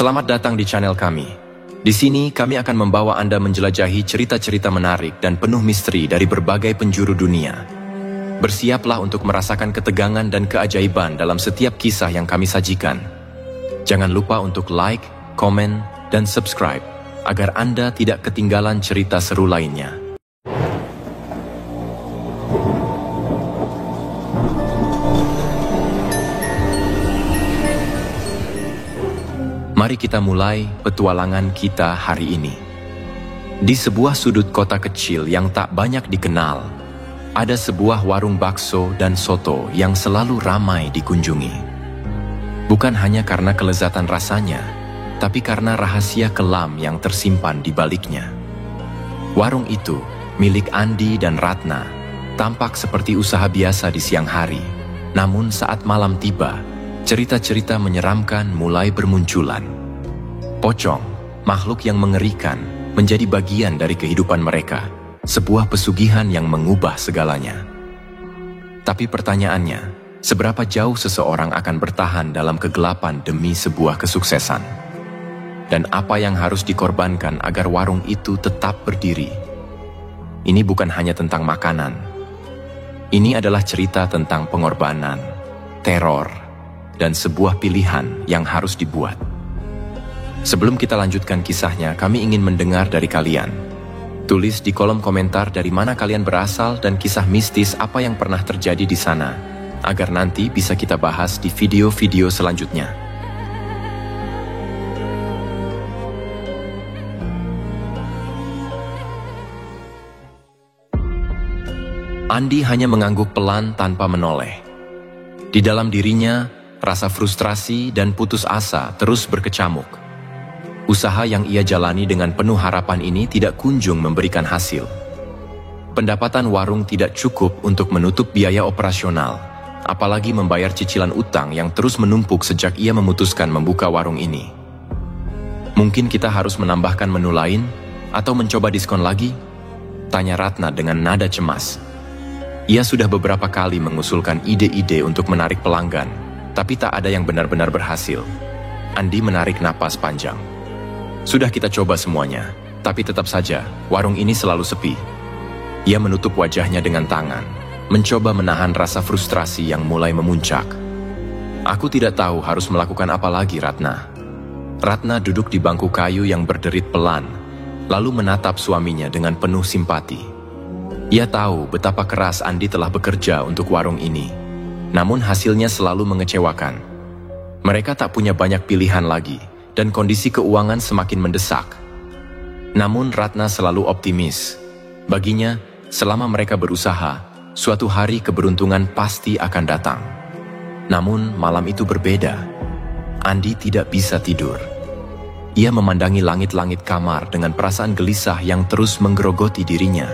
Selamat datang di channel kami. Di sini kami akan membawa Anda menjelajahi cerita-cerita menarik dan penuh misteri dari berbagai penjuru dunia. Bersiaplah untuk merasakan ketegangan dan keajaiban dalam setiap kisah yang kami sajikan. Jangan lupa untuk like, komen, dan subscribe agar Anda tidak ketinggalan cerita seru lainnya. Mari kita mulai petualangan kita hari ini. Di sebuah sudut kota kecil yang tak banyak dikenal, ada sebuah warung bakso dan soto yang selalu ramai dikunjungi. Bukan hanya karena kelezatan rasanya, tapi karena rahasia kelam yang tersimpan di baliknya. Warung itu, milik Andi dan Ratna, tampak seperti usaha biasa di siang hari. Namun saat malam tiba, cerita-cerita menyeramkan mulai bermunculan. Pocong, makhluk yang mengerikan, menjadi bagian dari kehidupan mereka, sebuah pesugihan yang mengubah segalanya. Tapi pertanyaannya, seberapa jauh seseorang akan bertahan dalam kegelapan demi sebuah kesuksesan? Dan apa yang harus dikorbankan agar warung itu tetap berdiri? Ini bukan hanya tentang makanan. Ini adalah cerita tentang pengorbanan, teror, dan sebuah pilihan yang harus dibuat. Sebelum kita lanjutkan kisahnya, kami ingin mendengar dari kalian. Tulis di kolom komentar dari mana kalian berasal dan kisah mistis apa yang pernah terjadi di sana, agar nanti bisa kita bahas di video-video selanjutnya. Andi hanya mengangguk pelan tanpa menoleh. Di dalam dirinya, rasa frustrasi dan putus asa terus berkecamuk. Usaha yang ia jalani dengan penuh harapan ini tidak kunjung memberikan hasil. Pendapatan warung tidak cukup untuk menutup biaya operasional, apalagi membayar cicilan utang yang terus menumpuk sejak ia memutuskan membuka warung ini. Mungkin kita harus menambahkan menu lain atau mencoba diskon lagi? Tanya Ratna dengan nada cemas. Ia sudah beberapa kali mengusulkan ide-ide untuk menarik pelanggan, tapi tak ada yang benar-benar berhasil. Andi menarik napas panjang. Sudah kita coba semuanya, tapi tetap saja warung ini selalu sepi. Ia menutup wajahnya dengan tangan, mencoba menahan rasa frustrasi yang mulai memuncak. Aku tidak tahu harus melakukan apa lagi, Ratna. Ratna duduk di bangku kayu yang berderit pelan, lalu menatap suaminya dengan penuh simpati. Ia tahu betapa keras Andi telah bekerja untuk warung ini, namun hasilnya selalu mengecewakan. Mereka tak punya banyak pilihan lagi, dan kondisi keuangan semakin mendesak. Namun Ratna selalu optimis. Baginya, selama mereka berusaha, suatu hari keberuntungan pasti akan datang. Namun malam itu berbeda. Andi tidak bisa tidur. Ia memandangi langit-langit kamar dengan perasaan gelisah yang terus menggerogoti dirinya.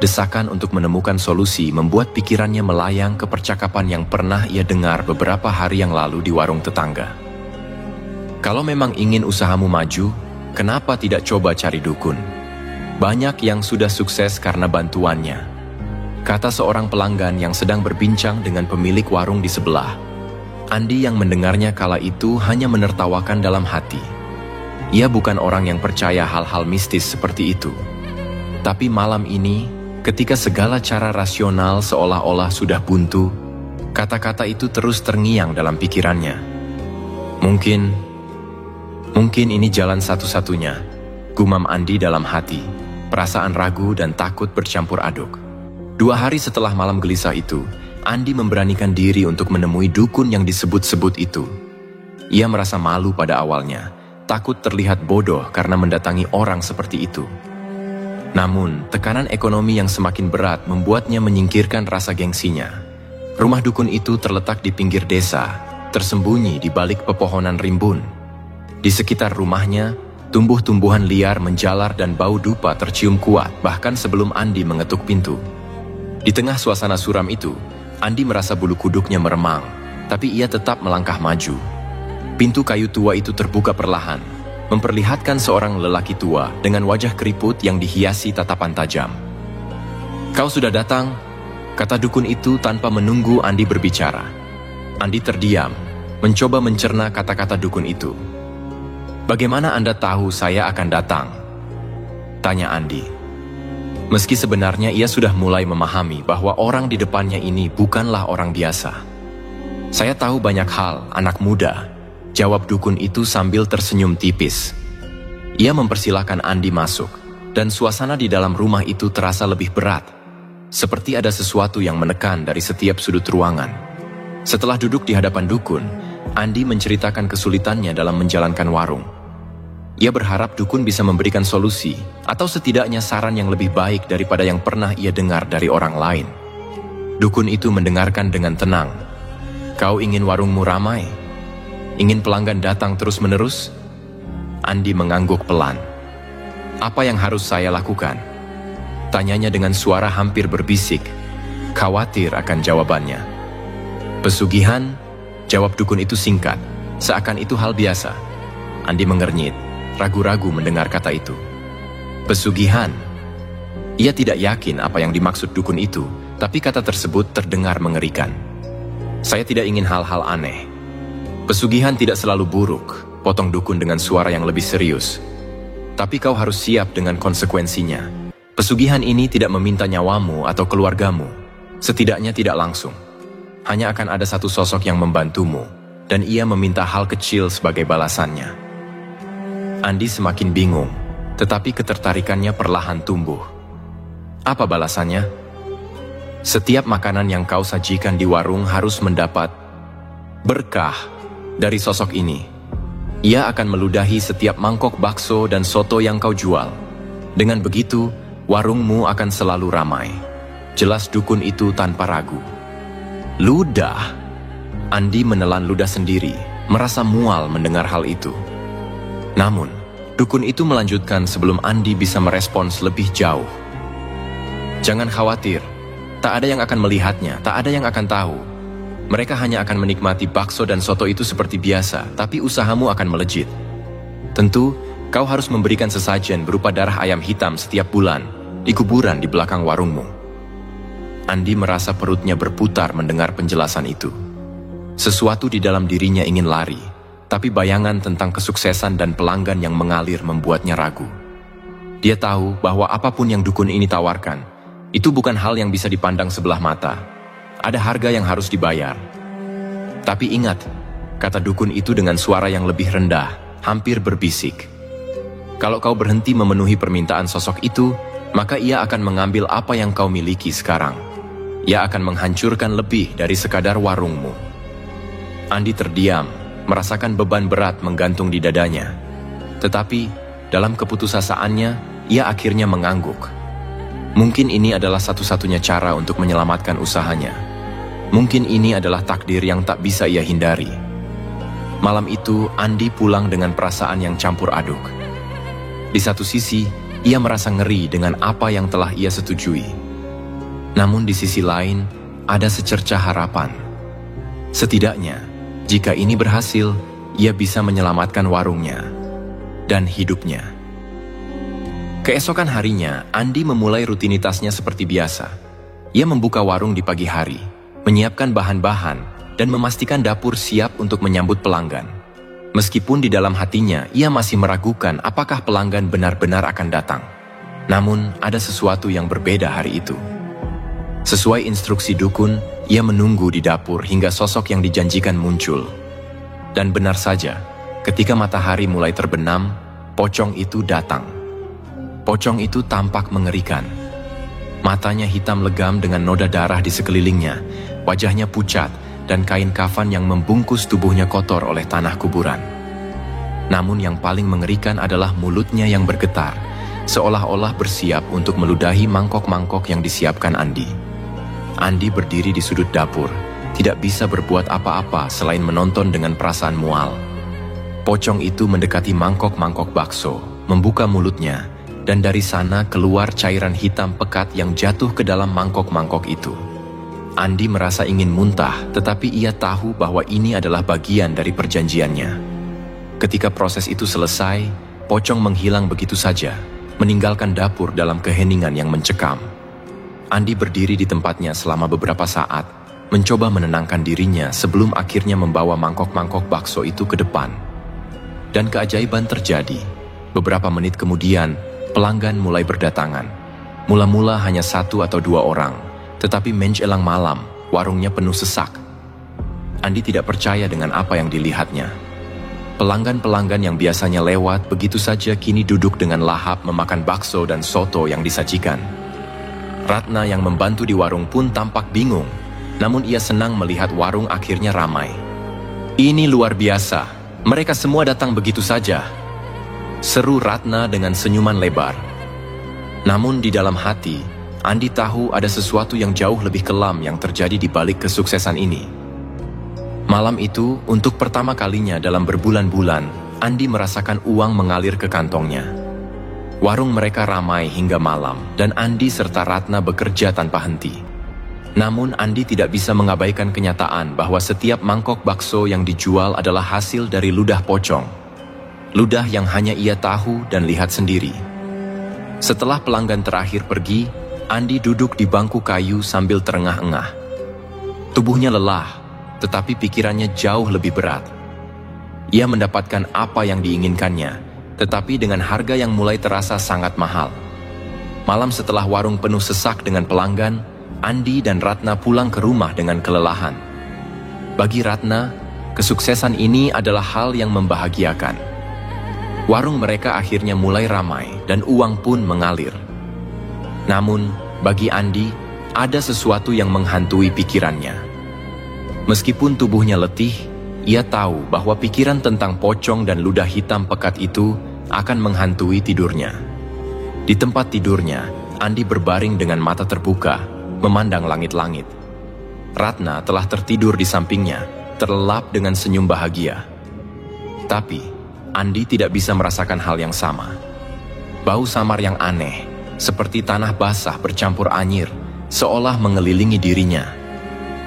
Desakan untuk menemukan solusi membuat pikirannya melayang ke percakapan yang pernah ia dengar beberapa hari yang lalu di warung tetangga. Kalau memang ingin usahamu maju, kenapa tidak coba cari dukun? Banyak yang sudah sukses karena bantuannya, kata seorang pelanggan yang sedang berbincang dengan pemilik warung di sebelah. Andi yang mendengarnya kala itu hanya menertawakan dalam hati. Ia bukan orang yang percaya hal-hal mistis seperti itu. Tapi malam ini, ketika segala cara rasional seolah-olah sudah buntu, kata-kata itu terus terngiang dalam pikirannya. Mungkin ini jalan satu-satunya, gumam Andi dalam hati. Perasaan ragu dan takut bercampur aduk. 2 hari setelah malam gelisah itu, Andi memberanikan diri untuk menemui dukun yang disebut-sebut itu. Ia merasa malu pada awalnya, takut terlihat bodoh karena mendatangi orang seperti itu. Namun, tekanan ekonomi yang semakin berat membuatnya menyingkirkan rasa gengsinya. Rumah dukun itu terletak di pinggir desa, tersembunyi di balik pepohonan rimbun. Di sekitar rumahnya, tumbuh-tumbuhan liar menjalar dan bau dupa tercium kuat bahkan sebelum Andi mengetuk pintu. Di tengah suasana suram itu, Andi merasa bulu kuduknya meremang, tapi ia tetap melangkah maju. Pintu kayu tua itu terbuka perlahan, memperlihatkan seorang lelaki tua dengan wajah keriput yang dihiasi tatapan tajam. "Kau sudah datang," kata dukun itu tanpa menunggu Andi berbicara. Andi terdiam, mencoba mencerna kata-kata dukun itu. "Bagaimana Anda tahu saya akan datang?" tanya Andi. Meski sebenarnya ia sudah mulai memahami bahwa orang di depannya ini bukanlah orang biasa. "Saya tahu banyak hal, anak muda," jawab dukun itu sambil tersenyum tipis. Ia mempersilahkan Andi masuk, dan suasana di dalam rumah itu terasa lebih berat, seperti ada sesuatu yang menekan dari setiap sudut ruangan. Setelah duduk di hadapan dukun, Andi menceritakan kesulitannya dalam menjalankan warung. Ia berharap dukun bisa memberikan solusi, atau setidaknya saran yang lebih baik daripada yang pernah ia dengar dari orang lain. Dukun itu mendengarkan dengan tenang. "Kau ingin warungmu ramai? Ingin pelanggan datang terus-menerus?" Andi mengangguk pelan. "Apa yang harus saya lakukan?" tanyanya dengan suara hampir berbisik, khawatir akan jawabannya. "Pesugihan," jawab dukun itu singkat, seakan itu hal biasa. Andi mengernyit, ragu-ragu mendengar kata itu. Pesugihan. Ia tidak yakin apa yang dimaksud dukun itu, tapi kata tersebut terdengar mengerikan. "Saya tidak ingin hal-hal aneh." "Pesugihan tidak selalu buruk," potong dukun dengan suara yang lebih serius. "Tapi kau harus siap dengan konsekuensinya. Pesugihan ini tidak meminta nyawamu atau keluargamu, setidaknya tidak langsung. Hanya akan ada satu sosok yang membantumu, dan ia meminta hal kecil sebagai balasannya." Andi semakin bingung, tetapi ketertarikannya perlahan tumbuh. "Apa balasannya?" "Setiap makanan yang kau sajikan di warung harus mendapat berkah dari sosok ini. Ia akan meludahi setiap mangkok bakso dan soto yang kau jual. Dengan begitu, warungmu akan selalu ramai," jelas dukun itu tanpa ragu. "Ludah?" Andi menelan ludah sendiri, merasa mual mendengar hal itu. Namun, dukun itu melanjutkan sebelum Andi bisa merespons lebih jauh. "Jangan khawatir, tak ada yang akan melihatnya, tak ada yang akan tahu. Mereka hanya akan menikmati bakso dan soto itu seperti biasa, tapi usahamu akan melejit. Tentu, kau harus memberikan sesajen berupa darah ayam hitam setiap bulan di kuburan di belakang warungmu." Andi merasa perutnya berputar mendengar penjelasan itu. Sesuatu di dalam dirinya ingin lari, tapi bayangan tentang kesuksesan dan pelanggan yang mengalir membuatnya ragu. Dia tahu bahwa apapun yang dukun ini tawarkan, itu bukan hal yang bisa dipandang sebelah mata. Ada harga yang harus dibayar. "Tapi ingat," kata dukun itu dengan suara yang lebih rendah, hampir berbisik. "Kalau kau berhenti memenuhi permintaan sosok itu, maka ia akan mengambil apa yang kau miliki sekarang. Ia akan menghancurkan lebih dari sekadar warungmu." Andi terdiam, merasakan beban berat menggantung di dadanya. Tetapi, dalam keputusasaannya, ia akhirnya mengangguk. Mungkin ini adalah satu-satunya cara untuk menyelamatkan usahanya. Mungkin ini adalah takdir yang tak bisa ia hindari. Malam itu, Andi pulang dengan perasaan yang campur aduk. Di satu sisi, ia merasa ngeri dengan apa yang telah ia setujui. Namun di sisi lain, ada secercah harapan. Setidaknya, jika ini berhasil, ia bisa menyelamatkan warungnya dan hidupnya. Keesokan harinya, Andi memulai rutinitasnya seperti biasa. Ia membuka warung di pagi hari, menyiapkan bahan-bahan, dan memastikan dapur siap untuk menyambut pelanggan. Meskipun di dalam hatinya, ia masih meragukan apakah pelanggan benar-benar akan datang. Namun, ada sesuatu yang berbeda hari itu. Sesuai instruksi dukun, ia menunggu di dapur hingga sosok yang dijanjikan muncul. Dan benar saja, ketika matahari mulai terbenam, pocong itu datang. Pocong itu tampak mengerikan. Matanya hitam legam dengan noda darah di sekelilingnya, wajahnya pucat, dan kain kafan yang membungkus tubuhnya kotor oleh tanah kuburan. Namun yang paling mengerikan adalah mulutnya yang bergetar, seolah-olah bersiap untuk meludahi mangkok-mangkok yang disiapkan Andi. Andi berdiri di sudut dapur, tidak bisa berbuat apa-apa selain menonton dengan perasaan mual. Pocong itu mendekati mangkok-mangkok bakso, membuka mulutnya, dan dari sana keluar cairan hitam pekat yang jatuh ke dalam mangkok-mangkok itu. Andi merasa ingin muntah, tetapi ia tahu bahwa ini adalah bagian dari perjanjiannya. Ketika proses itu selesai, pocong menghilang begitu saja, meninggalkan dapur dalam keheningan yang mencekam. Andi berdiri di tempatnya selama beberapa saat, mencoba menenangkan dirinya sebelum akhirnya membawa mangkok-mangkok bakso itu ke depan. Dan keajaiban terjadi. Beberapa menit kemudian, pelanggan mulai berdatangan. Mula-mula hanya 1 atau 2 orang, tetapi menjelang malam, warungnya penuh sesak. Andi tidak percaya dengan apa yang dilihatnya. Pelanggan-pelanggan yang biasanya lewat begitu saja kini duduk dengan lahap memakan bakso dan soto yang disajikan. Ratna yang membantu di warung pun tampak bingung, namun ia senang melihat warung akhirnya ramai. "Ini luar biasa, mereka semua datang begitu saja," seru Ratna dengan senyuman lebar. Namun di dalam hati, Andi tahu ada sesuatu yang jauh lebih kelam yang terjadi di balik kesuksesan ini. Malam itu, untuk pertama kalinya dalam berbulan-bulan, Andi merasakan uang mengalir ke kantongnya. Warung mereka ramai hingga malam, dan Andi serta Ratna bekerja tanpa henti. Namun Andi tidak bisa mengabaikan kenyataan bahwa setiap mangkok bakso yang dijual adalah hasil dari ludah pocong. Ludah yang hanya ia tahu dan lihat sendiri. Setelah pelanggan terakhir pergi, Andi duduk di bangku kayu sambil terengah-engah. Tubuhnya lelah, tetapi pikirannya jauh lebih berat. Ia mendapatkan apa yang diinginkannya, tetapi dengan harga yang mulai terasa sangat mahal. Malam setelah warung penuh sesak dengan pelanggan, Andi dan Ratna pulang ke rumah dengan kelelahan. Bagi Ratna, kesuksesan ini adalah hal yang membahagiakan. Warung mereka akhirnya mulai ramai dan uang pun mengalir. Namun, bagi Andi, ada sesuatu yang menghantui pikirannya. Meskipun tubuhnya letih, ia tahu bahwa pikiran tentang pocong dan ludah hitam pekat itu akan menghantui tidurnya. Di tempat tidurnya, Andi berbaring dengan mata terbuka, memandang langit-langit. Ratna telah tertidur di sampingnya, terlelap dengan senyum bahagia. Tapi, Andi tidak bisa merasakan hal yang sama. Bau samar yang aneh, seperti tanah basah bercampur anyir, seolah mengelilingi dirinya.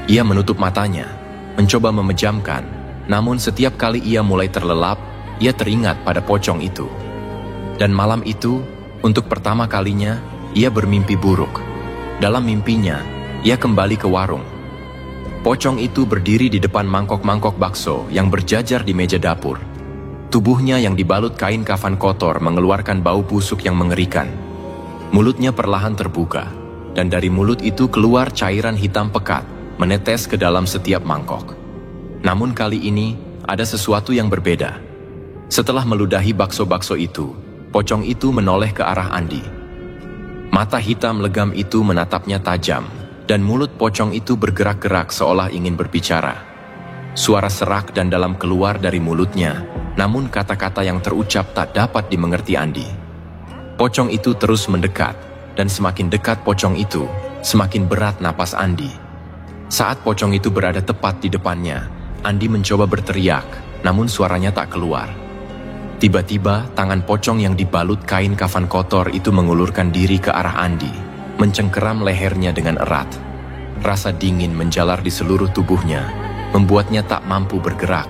Ia menutup matanya, mencoba memejamkan, namun setiap kali ia mulai terlelap, ia teringat pada pocong itu. Dan malam itu, untuk pertama kalinya, ia bermimpi buruk. Dalam mimpinya, ia kembali ke warung. Pocong itu berdiri di depan mangkok-mangkok bakso yang berjajar di meja dapur. Tubuhnya yang dibalut kain kafan kotor mengeluarkan bau busuk yang mengerikan. Mulutnya perlahan terbuka, dan dari mulut itu keluar cairan hitam pekat, menetes ke dalam setiap mangkok. Namun kali ini, ada sesuatu yang berbeda. Setelah meludahi bakso-bakso itu, pocong itu menoleh ke arah Andi. Mata hitam legam itu menatapnya tajam, dan mulut pocong itu bergerak-gerak seolah ingin berbicara. Suara serak dan dalam keluar dari mulutnya, namun kata-kata yang terucap tak dapat dimengerti Andi. Pocong itu terus mendekat, dan semakin dekat pocong itu, semakin berat napas Andi. Saat pocong itu berada tepat di depannya, Andi mencoba berteriak, namun suaranya tak keluar. Tiba-tiba, tangan pocong yang dibalut kain kafan kotor itu mengulurkan diri ke arah Andi, mencengkeram lehernya dengan erat. Rasa dingin menjalar di seluruh tubuhnya, membuatnya tak mampu bergerak.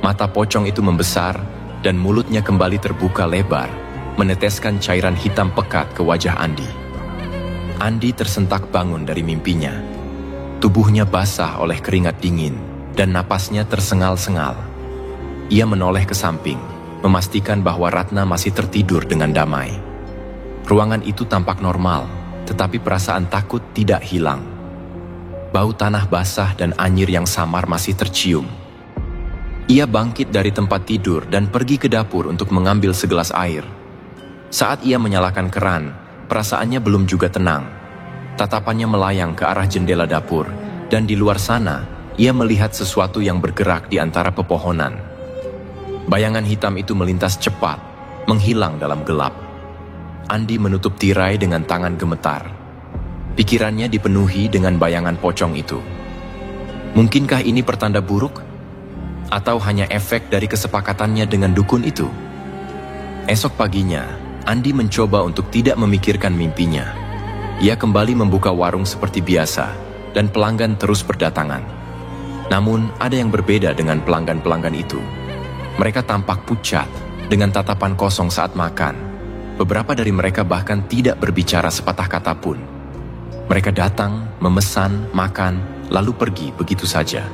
Mata pocong itu membesar, dan mulutnya kembali terbuka lebar, meneteskan cairan hitam pekat ke wajah Andi. Andi tersentak bangun dari mimpinya. Tubuhnya basah oleh keringat dingin, dan napasnya tersengal-sengal. Ia menoleh ke samping, memastikan bahwa Ratna masih tertidur dengan damai. Ruangan itu tampak normal, tetapi perasaan takut tidak hilang. Bau tanah basah dan anyir yang samar masih tercium. Ia bangkit dari tempat tidur dan pergi ke dapur untuk mengambil segelas air. Saat ia menyalakan keran, perasaannya belum juga tenang. Tatapannya melayang ke arah jendela dapur, dan di luar sana, ia melihat sesuatu yang bergerak di antara pepohonan. Bayangan hitam itu melintas cepat, menghilang dalam gelap. Andi menutup tirai dengan tangan gemetar. Pikirannya dipenuhi dengan bayangan pocong itu. Mungkinkah ini pertanda buruk? Atau hanya efek dari kesepakatannya dengan dukun itu? Esok paginya, Andi mencoba untuk tidak memikirkan mimpinya. Ia kembali membuka warung seperti biasa, dan pelanggan terus berdatangan. Namun, ada yang berbeda dengan pelanggan-pelanggan itu. Mereka tampak pucat, dengan tatapan kosong saat makan. Beberapa dari mereka bahkan tidak berbicara sepatah kata pun. Mereka datang, memesan, makan, lalu pergi begitu saja.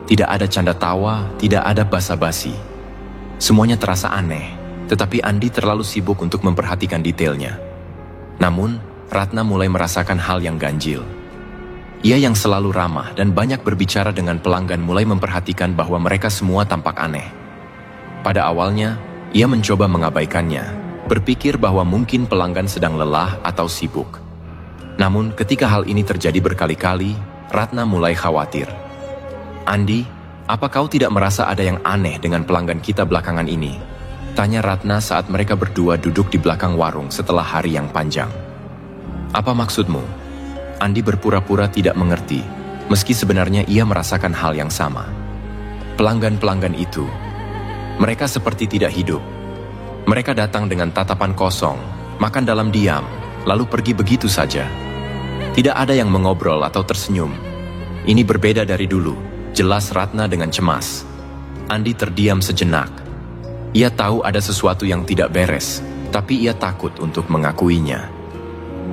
Tidak ada canda tawa, tidak ada basa-basi. Semuanya terasa aneh, tetapi Andi terlalu sibuk untuk memperhatikan detailnya. Namun, Ratna mulai merasakan hal yang ganjil. Ia yang selalu ramah dan banyak berbicara dengan pelanggan mulai memperhatikan bahwa mereka semua tampak aneh. Pada awalnya, ia mencoba mengabaikannya, berpikir bahwa mungkin pelanggan sedang lelah atau sibuk. Namun, ketika hal ini terjadi berkali-kali, Ratna mulai khawatir. "Andi, apa kau tidak merasa ada yang aneh dengan pelanggan kita belakangan ini?" tanya Ratna saat mereka berdua duduk di belakang warung setelah hari yang panjang. "Apa maksudmu?" Andi berpura-pura tidak mengerti, meski sebenarnya ia merasakan hal yang sama. Pelanggan-pelanggan itu, mereka seperti tidak hidup. Mereka datang dengan tatapan kosong, makan dalam diam, lalu pergi begitu saja. Tidak ada yang mengobrol atau tersenyum. Ini berbeda dari dulu, jelas Ratna dengan cemas. Andi terdiam sejenak. Ia tahu ada sesuatu yang tidak beres, tapi ia takut untuk mengakuinya.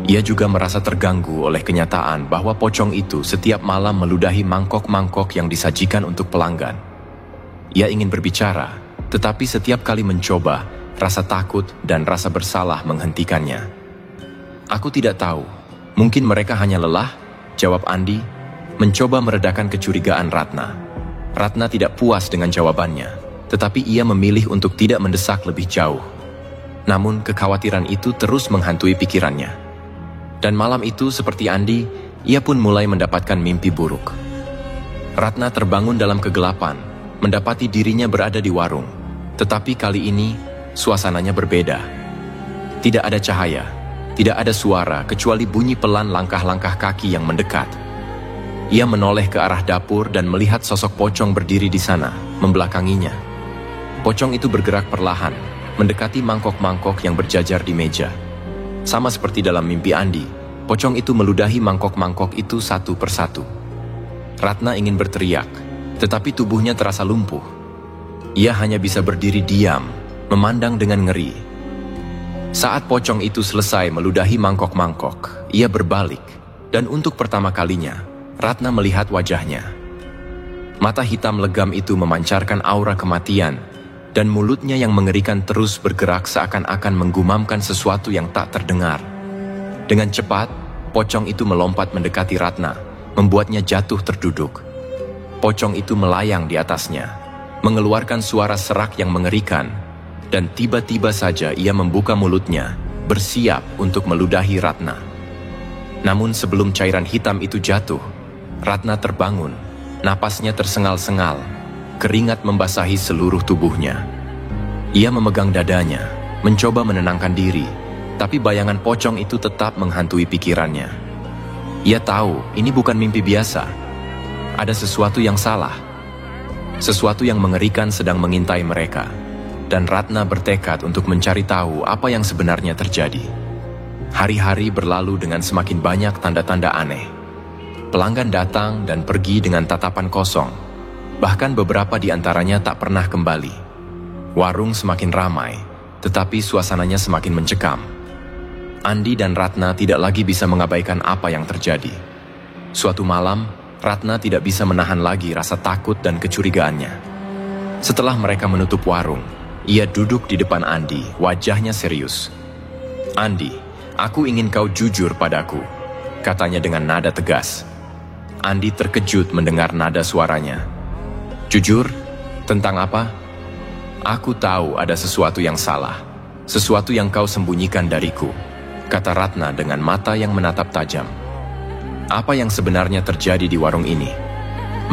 Ia juga merasa terganggu oleh kenyataan bahwa pocong itu setiap malam meludahi mangkok-mangkok yang disajikan untuk pelanggan. Ia ingin berbicara, tetapi setiap kali mencoba, rasa takut dan rasa bersalah menghentikannya. "Aku tidak tahu, mungkin mereka hanya lelah," jawab Andi, mencoba meredakan kecurigaan Ratna. Ratna tidak puas dengan jawabannya, tetapi ia memilih untuk tidak mendesak lebih jauh. Namun kekhawatiran itu terus menghantui pikirannya. Dan malam itu seperti Andi, ia pun mulai mendapatkan mimpi buruk. Ratna terbangun dalam kegelapan, mendapati dirinya berada di warung. Tetapi kali ini, suasananya berbeda. Tidak ada cahaya, tidak ada suara kecuali bunyi pelan langkah-langkah kaki yang mendekat. Ia menoleh ke arah dapur dan melihat sosok pocong berdiri di sana, membelakanginya. Pocong itu bergerak perlahan, mendekati mangkok-mangkok yang berjajar di meja. Sama seperti dalam mimpi Andi, pocong itu meludahi mangkok-mangkok itu satu persatu. Ratna ingin berteriak, tetapi tubuhnya terasa lumpuh. Ia hanya bisa berdiri diam, memandang dengan ngeri. Saat pocong itu selesai meludahi mangkok-mangkok, ia berbalik, dan untuk pertama kalinya, Ratna melihat wajahnya. Mata hitam legam itu memancarkan aura kematian, dan mulutnya yang mengerikan terus bergerak seakan-akan menggumamkan sesuatu yang tak terdengar. Dengan cepat, pocong itu melompat mendekati Ratna, membuatnya jatuh terduduk. Pocong itu melayang di atasnya, mengeluarkan suara serak yang mengerikan, dan tiba-tiba saja ia membuka mulutnya, bersiap untuk meludahi Ratna. Namun sebelum cairan hitam itu jatuh, Ratna terbangun, napasnya tersengal-sengal, keringat membasahi seluruh tubuhnya. Ia memegang dadanya, mencoba menenangkan diri, tapi bayangan pocong itu tetap menghantui pikirannya. Ia tahu ini bukan mimpi biasa. Ada sesuatu yang salah. Sesuatu yang mengerikan sedang mengintai mereka. Dan Ratna bertekad untuk mencari tahu apa yang sebenarnya terjadi. Hari-hari berlalu dengan semakin banyak tanda-tanda aneh. Pelanggan datang dan pergi dengan tatapan kosong. Bahkan beberapa di antaranya tak pernah kembali. Warung semakin ramai, tetapi suasananya semakin mencekam. Andi dan Ratna tidak lagi bisa mengabaikan apa yang terjadi. Suatu malam, Ratna tidak bisa menahan lagi rasa takut dan kecurigaannya. Setelah mereka menutup warung, ia duduk di depan Andi, wajahnya serius. "Andi, aku ingin kau jujur padaku," katanya dengan nada tegas. Andi terkejut mendengar nada suaranya. "Jujur? Tentang apa?" "Aku tahu ada sesuatu yang salah, sesuatu yang kau sembunyikan dariku," kata Ratna dengan mata yang menatap tajam. "Apa yang sebenarnya terjadi di warung ini?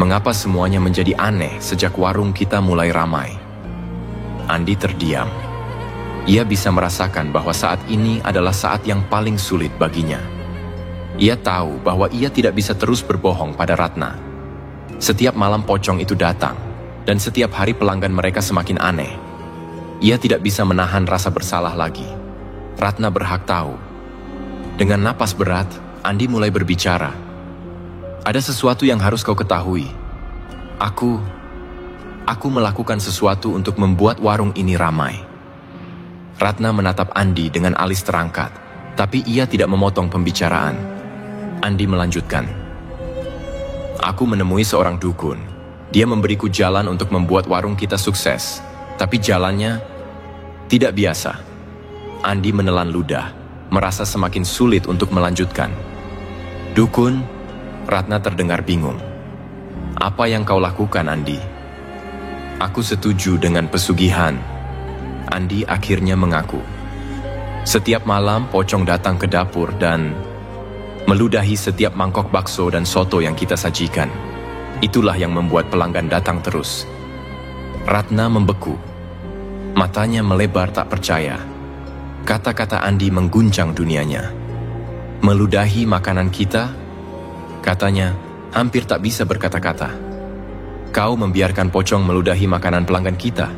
Mengapa semuanya menjadi aneh sejak warung kita mulai ramai?" Andi terdiam. Ia bisa merasakan bahwa saat ini adalah saat yang paling sulit baginya. Ia tahu bahwa ia tidak bisa terus berbohong pada Ratna. Setiap malam pocong itu datang, dan setiap hari pelanggan mereka semakin aneh. Ia tidak bisa menahan rasa bersalah lagi. Ratna berhak tahu. Dengan napas berat, Andi mulai berbicara. "Ada sesuatu yang harus kau ketahui. Aku melakukan sesuatu untuk membuat warung ini ramai." Ratna menatap Andi dengan alis terangkat, tapi ia tidak memotong pembicaraan. Andi melanjutkan. "Aku menemui seorang dukun. Dia memberiku jalan untuk membuat warung kita sukses. Tapi jalannya tidak biasa. Andi menelan ludah, merasa semakin sulit untuk melanjutkan. "Dukun," Ratna terdengar bingung. "Apa yang kau lakukan, Andi?" "Aku setuju dengan pesugihan." Andi akhirnya mengaku. "Setiap malam pocong datang ke dapur dan meludahi setiap mangkok bakso dan soto yang kita sajikan. Itulah yang membuat pelanggan datang terus." Ratna membeku. Matanya melebar tak percaya. Kata-kata Andi mengguncang dunianya. "Meludahi makanan kita?" Katanya, hampir tak bisa berkata-kata. "Kau membiarkan pocong meludahi makanan pelanggan kita?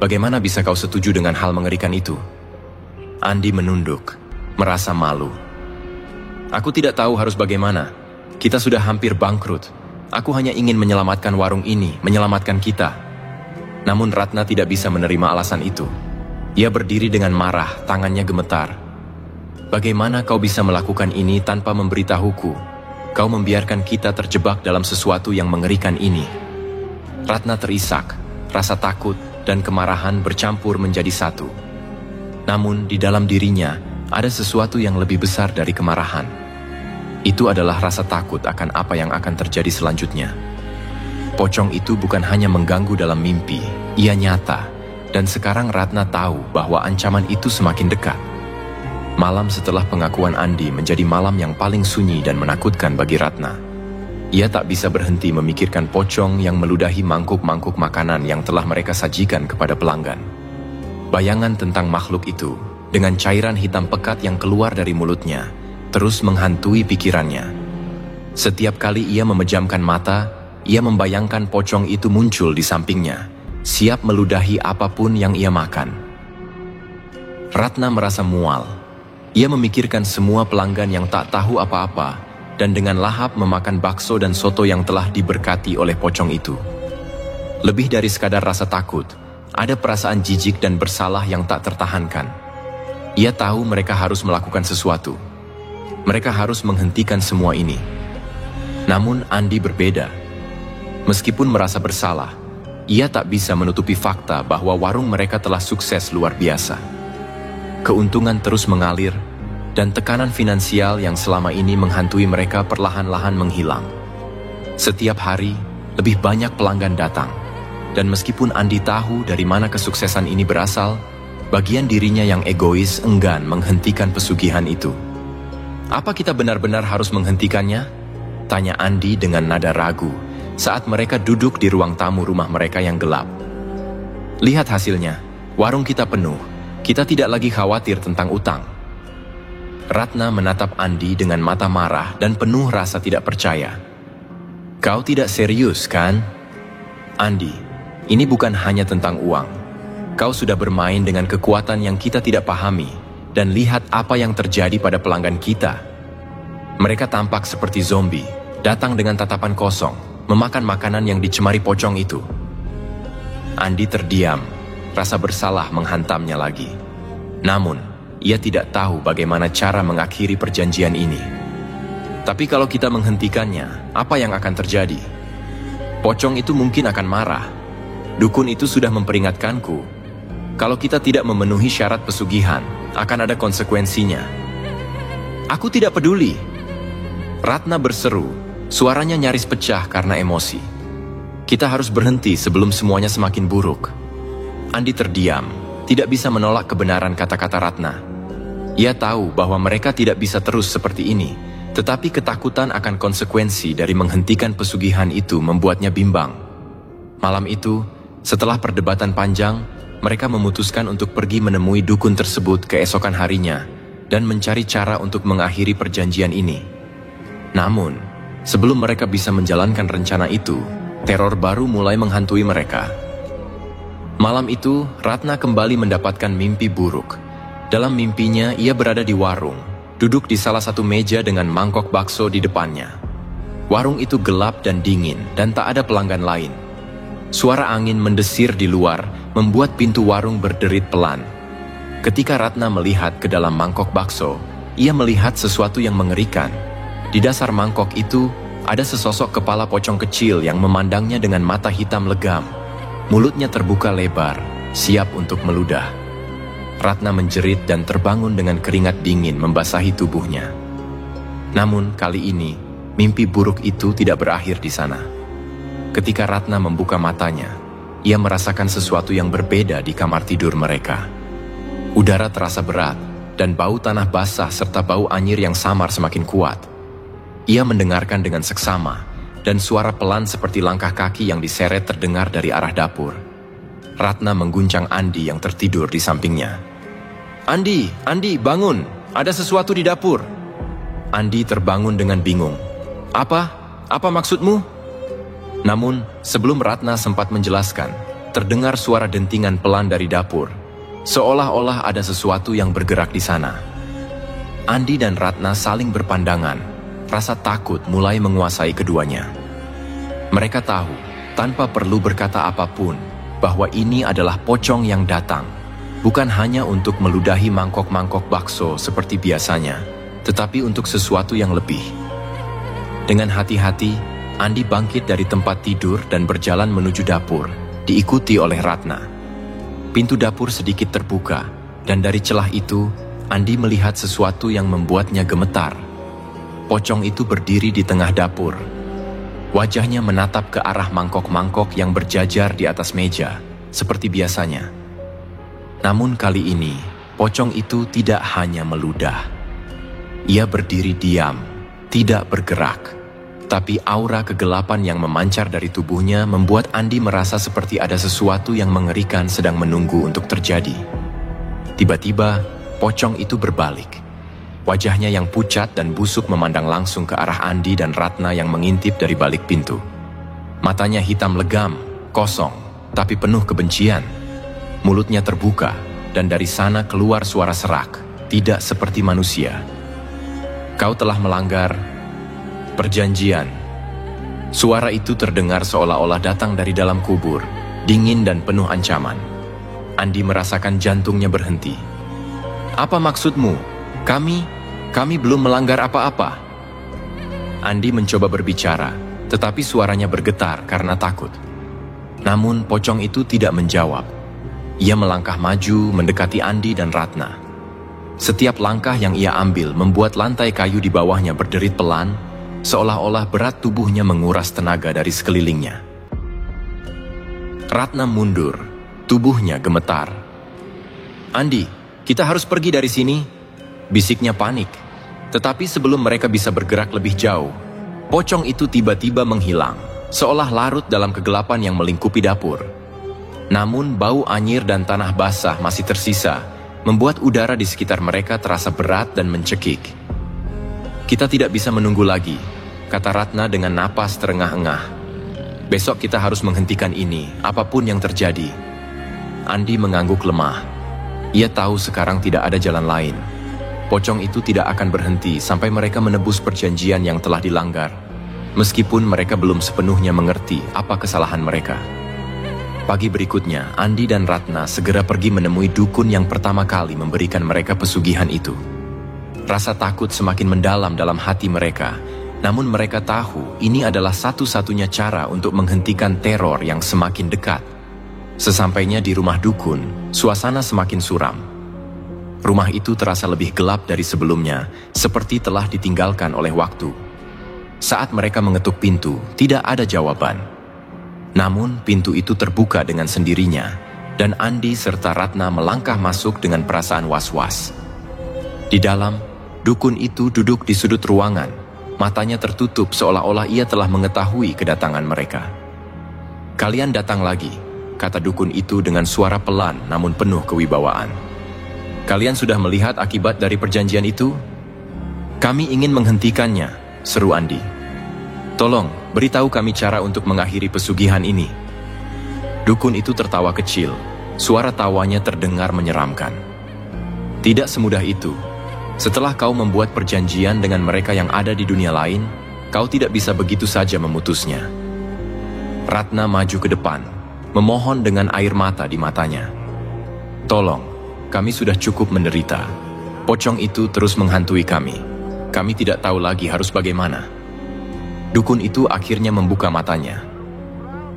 Bagaimana bisa kau setuju dengan hal mengerikan itu?" Andi menunduk, merasa malu. "Aku tidak tahu harus bagaimana. Kita sudah hampir bangkrut. Aku hanya ingin menyelamatkan warung ini, menyelamatkan kita." Namun Ratna tidak bisa menerima alasan itu. Ia berdiri dengan marah, tangannya gemetar. "Bagaimana kau bisa melakukan ini tanpa memberitahuku? Kau membiarkan kita terjebak dalam sesuatu yang mengerikan ini." Ratna terisak, rasa takut dan kemarahan bercampur menjadi satu. Namun di dalam dirinya ada sesuatu yang lebih besar dari kemarahan. Itu adalah rasa takut akan apa yang akan terjadi selanjutnya. Pocong itu bukan hanya mengganggu dalam mimpi, ia nyata. Dan sekarang Ratna tahu bahwa ancaman itu semakin dekat. Malam setelah pengakuan Andi menjadi malam yang paling sunyi dan menakutkan bagi Ratna. Ia tak bisa berhenti memikirkan pocong yang meludahi mangkuk-mangkuk makanan yang telah mereka sajikan kepada pelanggan. Bayangan tentang makhluk itu, dengan cairan hitam pekat yang keluar dari mulutnya, terus menghantui pikirannya. Setiap kali ia memejamkan mata, ia membayangkan pocong itu muncul di sampingnya, siap meludahi apapun yang ia makan. Ratna merasa mual. Ia memikirkan semua pelanggan yang tak tahu apa-apa, dan dengan lahap memakan bakso dan soto yang telah diberkati oleh pocong itu. Lebih dari sekadar rasa takut, ada perasaan jijik dan bersalah yang tak tertahankan. Ia tahu mereka harus melakukan sesuatu. Mereka harus menghentikan semua ini. Namun Andi berbeda. Meskipun merasa bersalah, ia tak bisa menutupi fakta bahwa warung mereka telah sukses luar biasa. Keuntungan terus mengalir, dan tekanan finansial yang selama ini menghantui mereka perlahan-lahan menghilang. Setiap hari, lebih banyak pelanggan datang. Dan meskipun Andi tahu dari mana kesuksesan ini berasal, bagian dirinya yang egois enggan menghentikan pesugihan itu. "Apa kita benar-benar harus menghentikannya?" tanya Andi dengan nada ragu saat mereka duduk di ruang tamu rumah mereka yang gelap. "Lihat hasilnya, warung kita penuh. Kita tidak lagi khawatir tentang utang." Ratna menatap Andi dengan mata marah dan penuh rasa tidak percaya. "Kau tidak serius, kan?" "Andi, ini bukan hanya tentang uang. Kau sudah bermain dengan kekuatan yang kita tidak pahami, dan lihat apa yang terjadi pada pelanggan kita. Mereka tampak seperti zombie, datang dengan tatapan kosong, memakan makanan yang dicemari pocong itu." Andi terdiam, rasa bersalah menghantamnya lagi. Namun, ia tidak tahu bagaimana cara mengakhiri perjanjian ini. "Tapi kalau kita menghentikannya, apa yang akan terjadi? Pocong itu mungkin akan marah. Dukun itu sudah memperingatkanku. Kalau kita tidak memenuhi syarat pesugihan, akan ada konsekuensinya." "Aku tidak peduli." Ratna berseru, suaranya nyaris pecah karena emosi. "Kita harus berhenti sebelum semuanya semakin buruk." Andi terdiam, tidak bisa menolak kebenaran kata-kata Ratna. Ia tahu bahwa mereka tidak bisa terus seperti ini, tetapi ketakutan akan konsekuensi dari menghentikan pesugihan itu membuatnya bimbang. Malam itu, setelah perdebatan panjang, mereka memutuskan untuk pergi menemui dukun tersebut keesokan harinya dan mencari cara untuk mengakhiri perjanjian ini. Namun, sebelum mereka bisa menjalankan rencana itu, teror baru mulai menghantui mereka. Malam itu, Ratna kembali mendapatkan mimpi buruk. Dalam mimpinya, ia berada di warung, duduk di salah satu meja dengan mangkok bakso di depannya. Warung itu gelap dan dingin, dan tak ada pelanggan lain. Suara angin mendesir di luar, membuat pintu warung berderit pelan. Ketika Ratna melihat ke dalam mangkok bakso, ia melihat sesuatu yang mengerikan. Di dasar mangkok itu, ada sesosok kepala pocong kecil yang memandangnya dengan mata hitam legam. Mulutnya terbuka lebar, siap untuk meludah. Ratna menjerit dan terbangun dengan keringat dingin membasahi tubuhnya. Namun kali ini, mimpi buruk itu tidak berakhir di sana. Ketika Ratna membuka matanya, ia merasakan sesuatu yang berbeda di kamar tidur mereka. Udara terasa berat, dan bau tanah basah serta bau anyir yang samar semakin kuat. Ia mendengarkan dengan seksama, dan suara pelan seperti langkah kaki yang diseret terdengar dari arah dapur. Ratna mengguncang Andi yang tertidur di sampingnya. Andi, bangun! Ada sesuatu di dapur!" Andi terbangun dengan bingung. Apa maksudmu?" Namun, sebelum Ratna sempat menjelaskan, terdengar suara dentingan pelan dari dapur. Seolah-olah ada sesuatu yang bergerak di sana. Andi dan Ratna saling berpandangan. Rasa takut mulai menguasai keduanya. Mereka tahu, tanpa perlu berkata apapun, bahwa ini adalah pocong yang datang. Bukan hanya untuk meludahi mangkok-mangkok bakso seperti biasanya, tetapi untuk sesuatu yang lebih. Dengan hati-hati, Andi bangkit dari tempat tidur dan berjalan menuju dapur, diikuti oleh Ratna. Pintu dapur sedikit terbuka, dan dari celah itu, Andi melihat sesuatu yang membuatnya gemetar. Pocong itu berdiri di tengah dapur. Wajahnya menatap ke arah mangkok-mangkok yang berjajar di atas meja, seperti biasanya. Namun kali ini, pocong itu tidak hanya meludah. Ia berdiri diam, tidak bergerak. Tapi aura kegelapan yang memancar dari tubuhnya membuat Andi merasa seperti ada sesuatu yang mengerikan sedang menunggu untuk terjadi. Tiba-tiba, pocong itu berbalik. Wajahnya yang pucat dan busuk memandang langsung ke arah Andi dan Ratna yang mengintip dari balik pintu. Matanya hitam legam, kosong, tapi penuh kebencian. Mulutnya terbuka, dan dari sana keluar suara serak, tidak seperti manusia. "Kau telah melanggar perjanjian." Suara itu terdengar seolah-olah datang dari dalam kubur, dingin dan penuh ancaman. Andi merasakan jantungnya berhenti. "Apa maksudmu? Kami belum melanggar apa-apa." Andi mencoba berbicara, tetapi suaranya bergetar karena takut. Namun pocong itu tidak menjawab. Ia melangkah maju mendekati Andi dan Ratna. Setiap langkah yang ia ambil membuat lantai kayu di bawahnya berderit pelan, seolah-olah berat tubuhnya menguras tenaga dari sekelilingnya. Ratna mundur, tubuhnya gemetar. "Andi, kita harus pergi dari sini," bisiknya panik. Tetapi sebelum mereka bisa bergerak lebih jauh, pocong itu tiba-tiba menghilang, seolah larut dalam kegelapan yang melingkupi dapur. Namun bau anyir dan tanah basah masih tersisa, membuat udara di sekitar mereka terasa berat dan mencekik. "Kita tidak bisa menunggu lagi," kata Ratna dengan napas terengah-engah. "Besok kita harus menghentikan ini, apapun yang terjadi." Andi mengangguk lemah. Ia tahu sekarang tidak ada jalan lain. Pocong itu tidak akan berhenti sampai mereka menebus perjanjian yang telah dilanggar, meskipun mereka belum sepenuhnya mengerti apa kesalahan mereka. Pagi berikutnya, Andi dan Ratna segera pergi menemui dukun yang pertama kali memberikan mereka pesugihan itu. Rasa takut semakin mendalam dalam hati mereka, namun mereka tahu ini adalah satu-satunya cara untuk menghentikan teror yang semakin dekat. Sesampainya di rumah dukun, suasana semakin suram. Rumah itu terasa lebih gelap dari sebelumnya, seperti telah ditinggalkan oleh waktu. Saat mereka mengetuk pintu, tidak ada jawaban. Namun pintu itu terbuka dengan sendirinya, dan Andi serta Ratna melangkah masuk dengan perasaan was-was. Di dalam, dukun itu duduk di sudut ruangan, matanya tertutup seolah-olah ia telah mengetahui kedatangan mereka. "Kalian datang lagi," kata dukun itu dengan suara pelan namun penuh kewibawaan. "Kalian sudah melihat akibat dari perjanjian itu?" "Kami ingin menghentikannya," seru Andi. "Tolong, beritahu kami cara untuk mengakhiri pesugihan ini." Dukun itu tertawa kecil, suara tawanya terdengar menyeramkan. "Tidak semudah itu. Setelah kau membuat perjanjian dengan mereka yang ada di dunia lain, kau tidak bisa begitu saja memutusnya." Ratna maju ke depan, memohon dengan air mata di matanya. "Tolong, kami sudah cukup menderita. Pocong itu terus menghantui kami. Kami tidak tahu lagi harus bagaimana." Dukun itu akhirnya membuka matanya.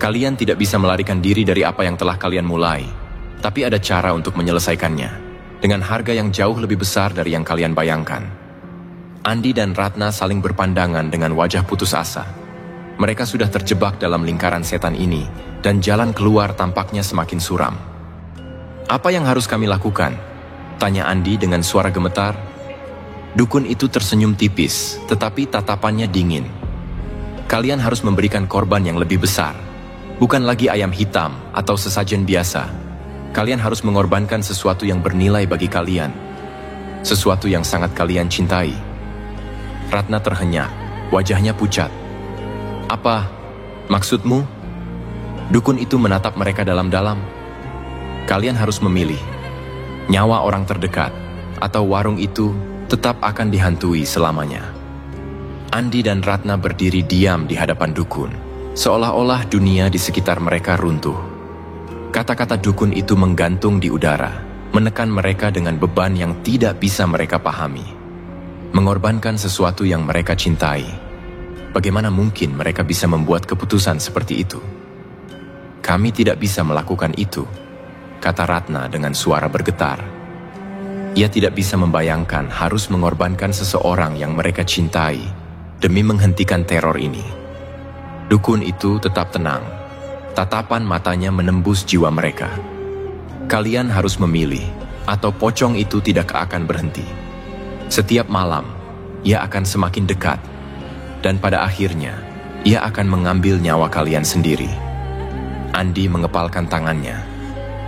Kalian tidak bisa melarikan diri dari apa yang telah kalian mulai, tapi ada cara untuk menyelesaikannya, dengan harga yang jauh lebih besar dari yang kalian bayangkan. Andi dan Ratna saling berpandangan dengan wajah putus asa. Mereka sudah terjebak dalam lingkaran setan ini, dan jalan keluar tampaknya semakin suram. "Apa yang harus kami lakukan?" tanya Andi dengan suara gemetar. Dukun itu tersenyum tipis, tetapi tatapannya dingin. "Kalian harus memberikan korban yang lebih besar. Bukan lagi ayam hitam atau sesajen biasa. Kalian harus mengorbankan sesuatu yang bernilai bagi kalian. Sesuatu yang sangat kalian cintai." Ratna terhenyak, wajahnya pucat. "Apa maksudmu?" Dukun itu menatap mereka dalam-dalam. "Kalian harus memilih. Nyawa orang terdekat, atau warung itu tetap akan dihantui selamanya." Andi dan Ratna berdiri diam di hadapan dukun, seolah-olah dunia di sekitar mereka runtuh. Kata-kata dukun itu menggantung di udara, menekan mereka dengan beban yang tidak bisa mereka pahami. Mengorbankan sesuatu yang mereka cintai. Bagaimana mungkin mereka bisa membuat keputusan seperti itu? "Kami tidak bisa melakukan itu," kata Ratna dengan suara bergetar. Ia tidak bisa membayangkan harus mengorbankan seseorang yang mereka cintai demi menghentikan teror ini. Dukun itu tetap tenang. Tatapan matanya menembus jiwa mereka. "Kalian harus memilih, atau pocong itu tidak akan berhenti. Setiap malam, ia akan semakin dekat, dan pada akhirnya, ia akan mengambil nyawa kalian sendiri." Andi mengepalkan tangannya.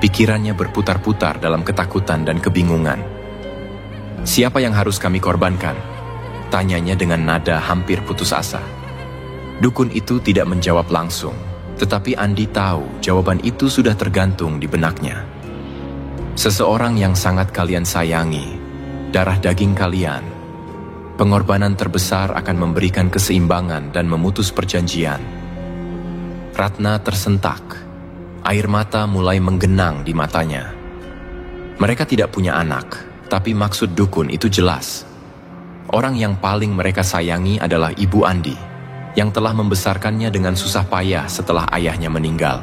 Pikirannya berputar-putar dalam ketakutan dan kebingungan. "Siapa yang harus kami korbankan?" tanyanya dengan nada hampir putus asa. Dukun itu tidak menjawab langsung, tetapi Andi tahu jawaban itu sudah tergantung di benaknya. "Seseorang yang sangat kalian sayangi, darah daging kalian. Pengorbanan terbesar akan memberikan keseimbangan dan memutus perjanjian." Ratna tersentak. Air mata mulai menggenang di matanya. Mereka tidak punya anak, tapi maksud dukun itu jelas. Orang yang paling mereka sayangi adalah ibu Andi, yang telah membesarkannya dengan susah payah setelah ayahnya meninggal.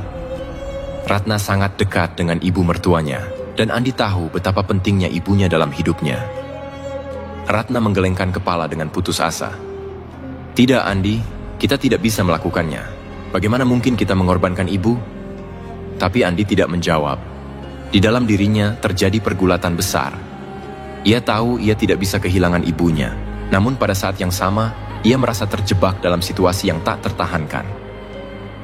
Ratna sangat dekat dengan ibu mertuanya, dan Andi tahu betapa pentingnya ibunya dalam hidupnya. Ratna menggelengkan kepala dengan putus asa. "Tidak, Andi, kita tidak bisa melakukannya. Bagaimana mungkin kita mengorbankan ibu?" Tapi Andi tidak menjawab. Di dalam dirinya terjadi pergulatan besar. Ia tahu ia tidak bisa kehilangan ibunya, namun pada saat yang sama, ia merasa terjebak dalam situasi yang tak tertahankan.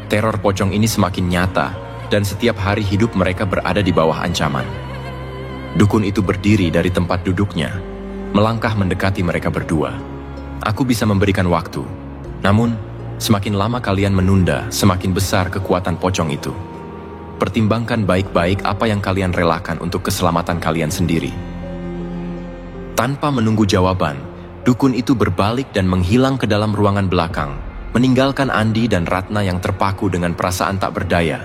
Teror pocong ini semakin nyata, dan setiap hari hidup mereka berada di bawah ancaman. Dukun itu berdiri dari tempat duduknya, melangkah mendekati mereka berdua. "Aku bisa memberikan waktu, namun semakin lama kalian menunda, semakin besar kekuatan pocong itu. Pertimbangkan baik-baik apa yang kalian relakan untuk keselamatan kalian sendiri." Tanpa menunggu jawaban, dukun itu berbalik dan menghilang ke dalam ruangan belakang, meninggalkan Andi dan Ratna yang terpaku dengan perasaan tak berdaya.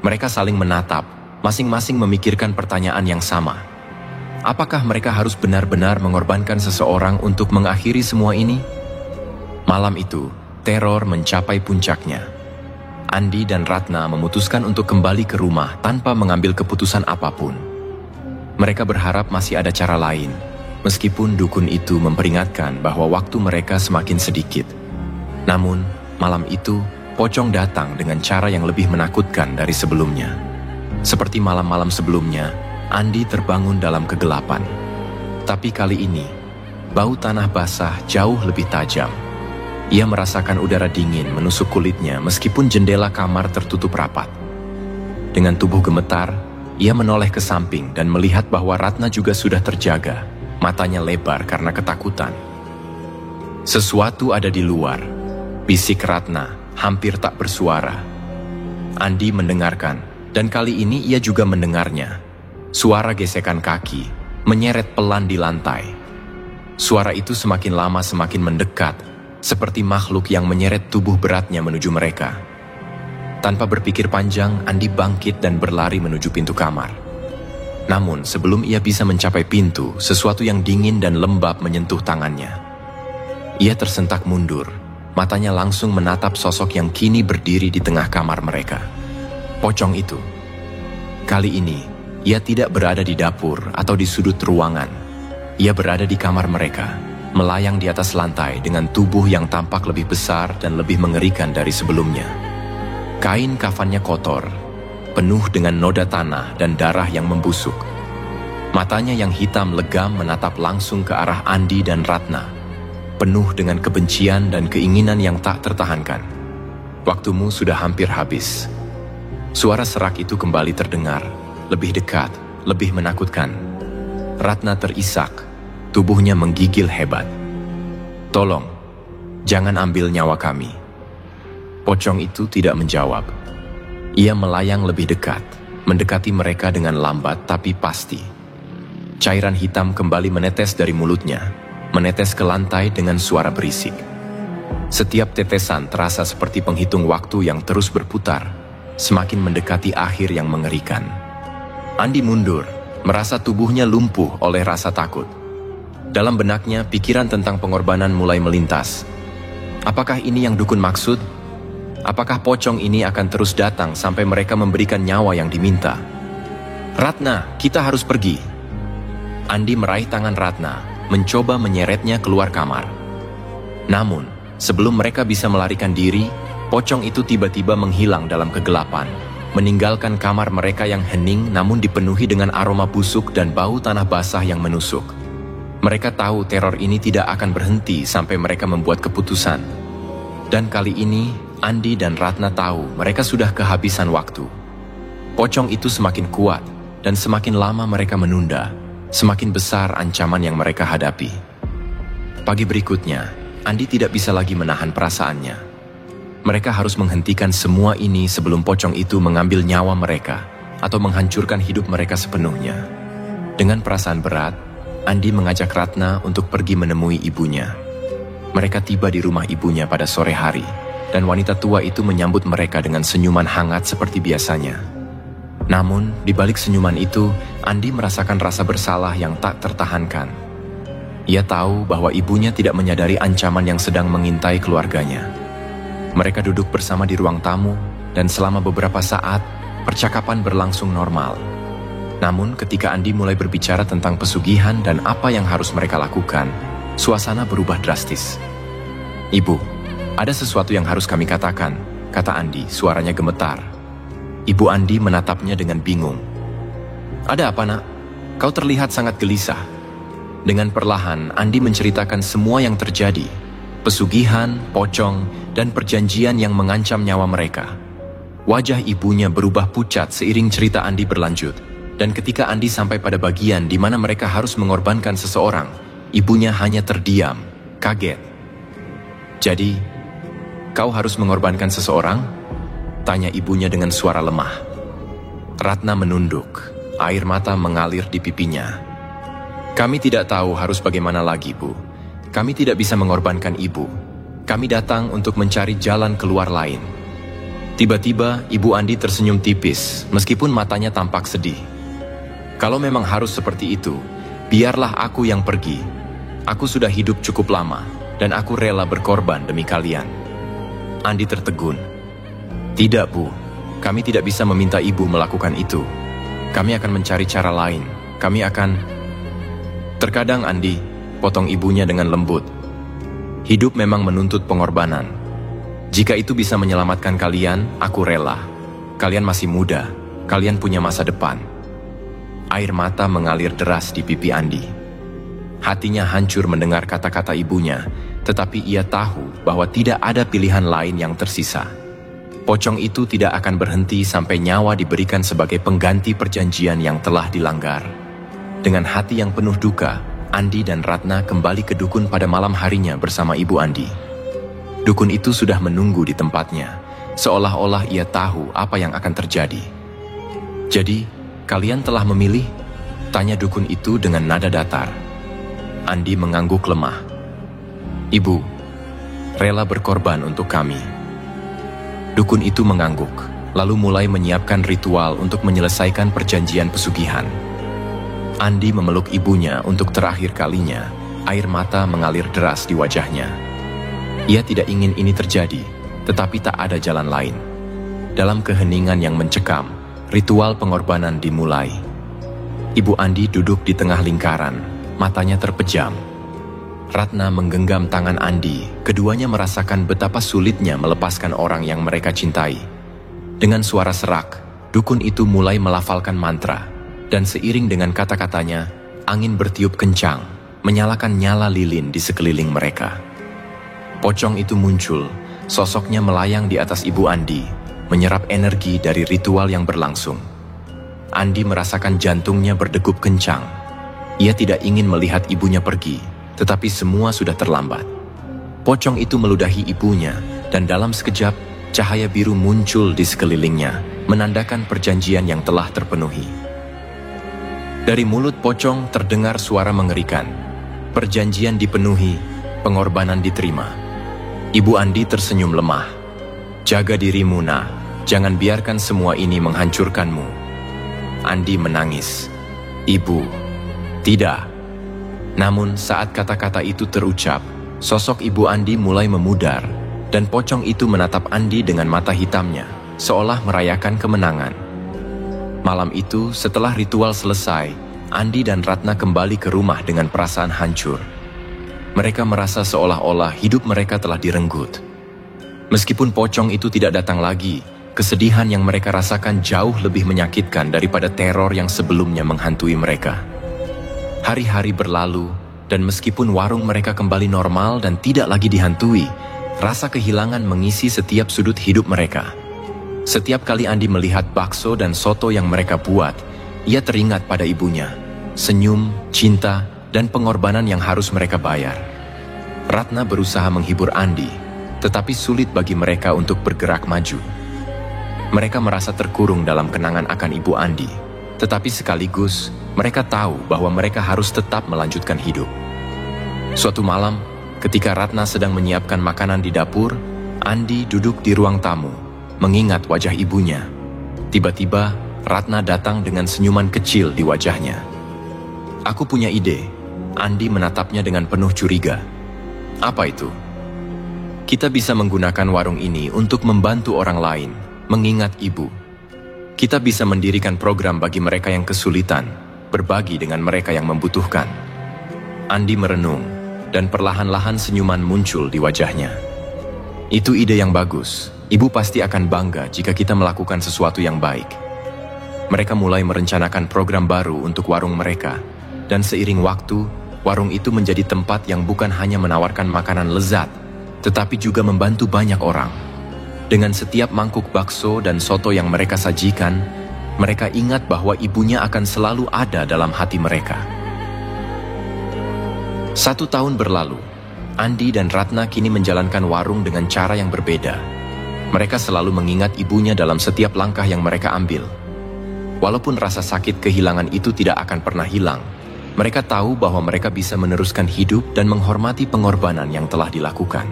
Mereka saling menatap, masing-masing memikirkan pertanyaan yang sama. Apakah mereka harus benar-benar mengorbankan seseorang untuk mengakhiri semua ini? Malam itu, teror mencapai puncaknya. Andi dan Ratna memutuskan untuk kembali ke rumah tanpa mengambil keputusan apapun. Mereka berharap masih ada cara lain, meskipun dukun itu memperingatkan bahwa waktu mereka semakin sedikit. Namun, malam itu, pocong datang dengan cara yang lebih menakutkan dari sebelumnya. Seperti malam-malam sebelumnya, Andi terbangun dalam kegelapan. Tapi kali ini, bau tanah basah jauh lebih tajam. Ia merasakan udara dingin menusuk kulitnya meskipun jendela kamar tertutup rapat. Dengan tubuh gemetar, ia menoleh ke samping dan melihat bahwa Ratna juga sudah terjaga. Matanya lebar karena ketakutan. "Sesuatu ada di luar," bisik Ratna, hampir tak bersuara. Andi mendengarkan, dan kali ini ia juga mendengarnya. Suara gesekan kaki, menyeret pelan di lantai. Suara itu semakin lama semakin mendekat, seperti makhluk yang menyeret tubuh beratnya menuju mereka. Tanpa berpikir panjang, Andi bangkit dan berlari menuju pintu kamar. Namun, sebelum ia bisa mencapai pintu, sesuatu yang dingin dan lembab menyentuh tangannya. Ia tersentak mundur, matanya langsung menatap sosok yang kini berdiri di tengah kamar mereka. Pocong itu. Kali ini, ia tidak berada di dapur atau di sudut ruangan. Ia berada di kamar mereka, melayang di atas lantai dengan tubuh yang tampak lebih besar dan lebih mengerikan dari sebelumnya. Kain kafannya kotor, penuh dengan noda tanah dan darah yang membusuk. Matanya yang hitam legam menatap langsung ke arah Andi dan Ratna, penuh dengan kebencian dan keinginan yang tak tertahankan. Waktumu sudah hampir habis. Suara serak itu kembali terdengar, lebih dekat, lebih menakutkan. Ratna terisak, tubuhnya menggigil hebat. Tolong, jangan ambil nyawa kami. Pocong itu tidak menjawab. Ia melayang lebih dekat, mendekati mereka dengan lambat tapi pasti. Cairan hitam kembali menetes dari mulutnya, menetes ke lantai dengan suara berisik. Setiap tetesan terasa seperti penghitung waktu yang terus berputar, semakin mendekati akhir yang mengerikan. Andi mundur, merasa tubuhnya lumpuh oleh rasa takut. Dalam benaknya, pikiran tentang pengorbanan mulai melintas. Apakah ini yang dukun maksud? Apakah pocong ini akan terus datang sampai mereka memberikan nyawa yang diminta? Ratna, kita harus pergi. Andi meraih tangan Ratna, mencoba menyeretnya keluar kamar. Namun, sebelum mereka bisa melarikan diri, pocong itu tiba-tiba menghilang dalam kegelapan, meninggalkan kamar mereka yang hening namun dipenuhi dengan aroma busuk dan bau tanah basah yang menusuk. Mereka tahu teror ini tidak akan berhenti sampai mereka membuat keputusan. Dan kali ini, Andi dan Ratna tahu mereka sudah kehabisan waktu. Pocong itu semakin kuat, dan semakin lama mereka menunda, semakin besar ancaman yang mereka hadapi. Pagi berikutnya, Andi tidak bisa lagi menahan perasaannya. Mereka harus menghentikan semua ini sebelum pocong itu mengambil nyawa mereka atau menghancurkan hidup mereka sepenuhnya. Dengan perasaan berat, Andi mengajak Ratna untuk pergi menemui ibunya. Mereka tiba di rumah ibunya pada sore hari, dan wanita tua itu menyambut mereka dengan senyuman hangat seperti biasanya. Namun, di balik senyuman itu, Andi merasakan rasa bersalah yang tak tertahankan. Ia tahu bahwa ibunya tidak menyadari ancaman yang sedang mengintai keluarganya. Mereka duduk bersama di ruang tamu, dan selama beberapa saat, percakapan berlangsung normal. Namun, ketika Andi mulai berbicara tentang pesugihan dan apa yang harus mereka lakukan, suasana berubah drastis. "Ibu, ada sesuatu yang harus kami katakan," kata Andi, suaranya gemetar. Ibu Andi menatapnya dengan bingung. "Ada apa, Nak? Kau terlihat sangat gelisah." Dengan perlahan, Andi menceritakan semua yang terjadi. Pesugihan, pocong, dan perjanjian yang mengancam nyawa mereka. Wajah ibunya berubah pucat seiring cerita Andi berlanjut. Dan ketika Andi sampai pada bagian di mana mereka harus mengorbankan seseorang, ibunya hanya terdiam, kaget. "Jadi, kau harus mengorbankan seseorang?" tanya ibunya dengan suara lemah. Ratna menunduk, air mata mengalir di pipinya. "Kami tidak tahu harus bagaimana lagi, Bu. Kami tidak bisa mengorbankan ibu. Kami datang untuk mencari jalan keluar lain." Tiba-tiba, Ibu Andi tersenyum tipis, meskipun matanya tampak sedih. "Kalau memang harus seperti itu, biarlah aku yang pergi. Aku sudah hidup cukup lama, dan aku rela berkorban demi kalian." Andi tertegun. "Tidak, Bu. Kami tidak bisa meminta ibu melakukan itu. Kami akan mencari cara lain. Kami akan..." "Terkadang, Andi," potong ibunya dengan lembut. "Hidup memang menuntut pengorbanan. Jika itu bisa menyelamatkan kalian, aku rela. Kalian masih muda. Kalian punya masa depan." Air mata mengalir deras di pipi Andi. Hatinya hancur mendengar kata-kata ibunya, tetapi ia tahu bahwa tidak ada pilihan lain yang tersisa. Pocong itu tidak akan berhenti sampai nyawa diberikan sebagai pengganti perjanjian yang telah dilanggar. Dengan hati yang penuh duka, Andi dan Ratna kembali ke dukun pada malam harinya bersama Ibu Andi. Dukun itu sudah menunggu di tempatnya, seolah-olah ia tahu apa yang akan terjadi. "Jadi, kalian telah memilih?" tanya dukun itu dengan nada datar. Andi mengangguk lemah. "Ibu, rela berkorban untuk kami." Dukun itu mengangguk, lalu mulai menyiapkan ritual untuk menyelesaikan perjanjian pesugihan. Andi memeluk ibunya untuk terakhir kalinya, air mata mengalir deras di wajahnya. Ia tidak ingin ini terjadi, tetapi tak ada jalan lain. Dalam keheningan yang mencekam, ritual pengorbanan dimulai. Ibu Andi duduk di tengah lingkaran, matanya terpejam. Ratna menggenggam tangan Andi, keduanya merasakan betapa sulitnya melepaskan orang yang mereka cintai. Dengan suara serak, dukun itu mulai melafalkan mantra, dan seiring dengan kata-katanya, angin bertiup kencang, menyalakan nyala lilin di sekeliling mereka. Pocong itu muncul, sosoknya melayang di atas Ibu Andi, menyerap energi dari ritual yang berlangsung. Andi merasakan jantungnya berdegup kencang. Ia tidak ingin melihat ibunya pergi, tetapi semua sudah terlambat. Pocong itu meludahi ibunya, dan dalam sekejap, cahaya biru muncul di sekelilingnya, menandakan perjanjian yang telah terpenuhi. Dari mulut pocong terdengar suara mengerikan. Perjanjian dipenuhi, pengorbanan diterima. Ibu Andi tersenyum lemah. Jaga dirimu, Nak. Jangan biarkan semua ini menghancurkanmu. Andi menangis. Ibu, tidak. Namun saat kata-kata itu terucap, sosok Ibu Andi mulai memudar, dan pocong itu menatap Andi dengan mata hitamnya, seolah merayakan kemenangan. Malam itu, setelah ritual selesai, Andi dan Ratna kembali ke rumah dengan perasaan hancur. Mereka merasa seolah-olah hidup mereka telah direnggut. Meskipun pocong itu tidak datang lagi, kesedihan yang mereka rasakan jauh lebih menyakitkan daripada teror yang sebelumnya menghantui mereka. Hari-hari berlalu, dan meskipun warung mereka kembali normal dan tidak lagi dihantui, rasa kehilangan mengisi setiap sudut hidup mereka. Setiap kali Andi melihat bakso dan soto yang mereka buat, ia teringat pada ibunya, senyum, cinta, dan pengorbanan yang harus mereka bayar. Ratna berusaha menghibur Andi, tetapi sulit bagi mereka untuk bergerak maju. Mereka merasa terkurung dalam kenangan akan Ibu Andi, tetapi sekaligus mereka tahu bahwa mereka harus tetap melanjutkan hidup. Suatu malam, ketika Ratna sedang menyiapkan makanan di dapur, Andi duduk di ruang tamu, mengingat wajah ibunya. Tiba-tiba, Ratna datang dengan senyuman kecil di wajahnya. Aku punya ide. Andi menatapnya dengan penuh curiga. Apa itu? Kita bisa menggunakan warung ini untuk membantu orang lain, mengingat ibu. Kita bisa mendirikan program bagi mereka yang kesulitan, berbagi dengan mereka yang membutuhkan. Andi merenung, dan perlahan-lahan senyuman muncul di wajahnya. Itu ide yang bagus. Ibu pasti akan bangga jika kita melakukan sesuatu yang baik. Mereka mulai merencanakan program baru untuk warung mereka, dan seiring waktu, warung itu menjadi tempat yang bukan hanya menawarkan makanan lezat, tetapi juga membantu banyak orang. Dengan setiap mangkuk bakso dan soto yang mereka sajikan, mereka ingat bahwa ibunya akan selalu ada dalam hati mereka. 1 tahun berlalu, Andi dan Ratna kini menjalankan warung dengan cara yang berbeda. Mereka selalu mengingat ibunya dalam setiap langkah yang mereka ambil. Walaupun rasa sakit kehilangan itu tidak akan pernah hilang, mereka tahu bahwa mereka bisa meneruskan hidup dan menghormati pengorbanan yang telah dilakukan.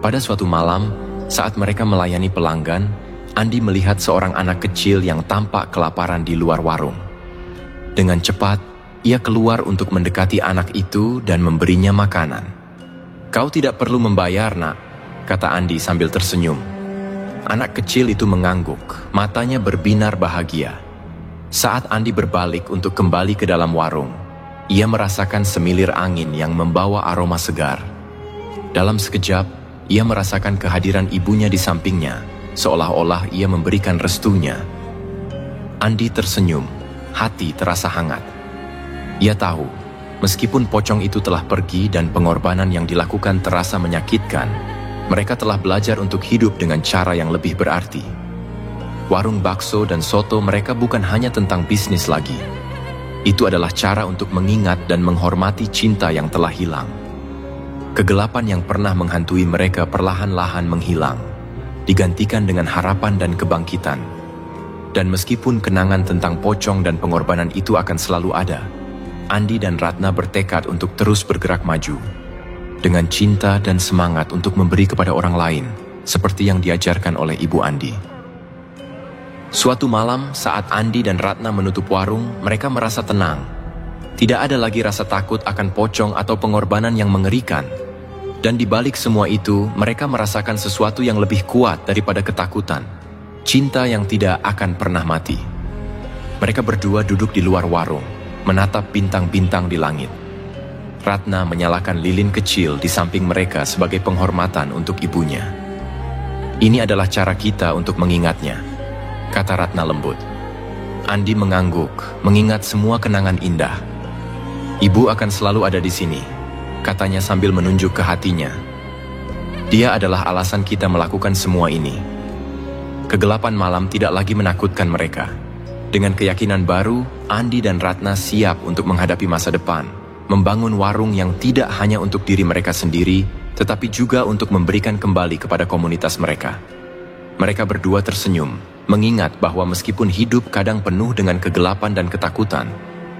Pada suatu malam, saat mereka melayani pelanggan, Andi melihat seorang anak kecil yang tampak kelaparan di luar warung. Dengan cepat, ia keluar untuk mendekati anak itu dan memberinya makanan. "Kau tidak perlu membayar, Nak," kata Andi sambil tersenyum. Anak kecil itu mengangguk, matanya berbinar bahagia. Saat Andi berbalik untuk kembali ke dalam warung, ia merasakan semilir angin yang membawa aroma segar. Dalam sekejap, ia merasakan kehadiran ibunya di sampingnya, seolah-olah ia memberikan restunya. Andi tersenyum, hati terasa hangat. Ia tahu, meskipun pocong itu telah pergi dan pengorbanan yang dilakukan terasa menyakitkan, mereka telah belajar untuk hidup dengan cara yang lebih berarti. Warung bakso dan soto mereka bukan hanya tentang bisnis lagi. Itu adalah cara untuk mengingat dan menghormati cinta yang telah hilang. Kegelapan yang pernah menghantui mereka perlahan-lahan menghilang, digantikan dengan harapan dan kebangkitan. Dan meskipun kenangan tentang pocong dan pengorbanan itu akan selalu ada, Andi dan Ratna bertekad untuk terus bergerak maju, dengan cinta dan semangat untuk memberi kepada orang lain, seperti yang diajarkan oleh Ibu Andi. Suatu malam, saat Andi dan Ratna menutup warung, mereka merasa tenang. Tidak ada lagi rasa takut akan pocong atau pengorbanan yang mengerikan. Dan di balik semua itu, mereka merasakan sesuatu yang lebih kuat daripada ketakutan. Cinta yang tidak akan pernah mati. Mereka berdua duduk di luar warung, menatap bintang-bintang di langit. Ratna menyalakan lilin kecil di samping mereka sebagai penghormatan untuk ibunya. Ini adalah cara kita untuk mengingatnya, kata Ratna lembut. Andi mengangguk, mengingat semua kenangan indah. Ibu akan selalu ada di sini, katanya sambil menunjuk ke hatinya. Dia adalah alasan kita melakukan semua ini. Kegelapan malam tidak lagi menakutkan mereka. Dengan keyakinan baru, Andi dan Ratna siap untuk menghadapi masa depan, membangun warung yang tidak hanya untuk diri mereka sendiri, tetapi juga untuk memberikan kembali kepada komunitas mereka. Mereka berdua tersenyum, mengingat bahwa meskipun hidup kadang penuh dengan kegelapan dan ketakutan,